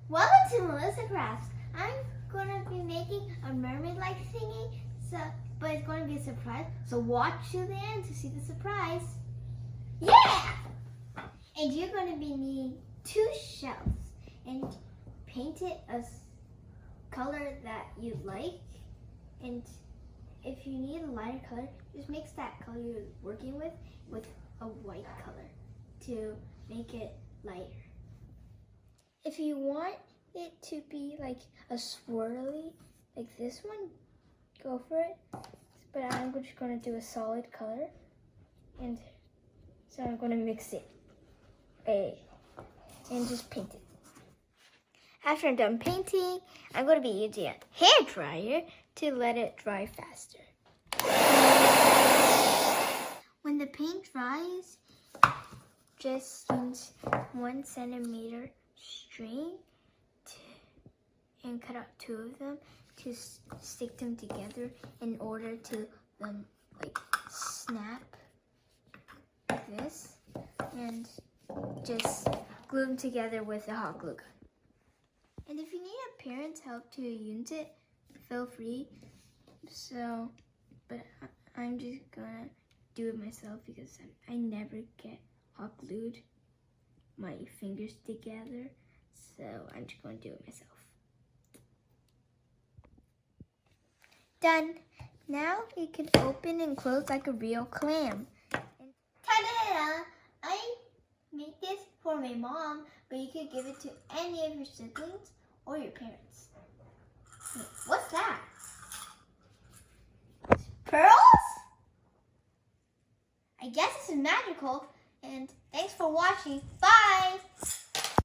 Welcome to Melissa Crafts. I'm going to be making a mermaid-like thingy, but it's going to be a surprise. So watch to the end to see the surprise. Yeah! And you're going to be needing 2 shells and paint it a color that you like. And if you need a lighter color, just mix that color you're working with a white color to make it lighter. If you want it to be like a swirly, like this one, go for it. But I'm just going to do a solid color. And so I'm going to mix it and just paint it. After I'm done painting, I'm going to be using a hair dryer to let it dry faster. When the paint dries, just use 1 centimeter string and cut out 2 of them to stick them together in order to like snap like this, and just glue them together with a hot glue gun. And if you need a parent's help to use it, feel free. But I'm just gonna do it myself because I never get hot glued my fingers together. So I'm just gonna do it myself. Done. Now it can open and close like a real clam. Ta-da! I made this for my mom, but you could give it to any of your siblings or your parents. What's that? Pearls? I guess this is magical. And thanks for watching. Bye!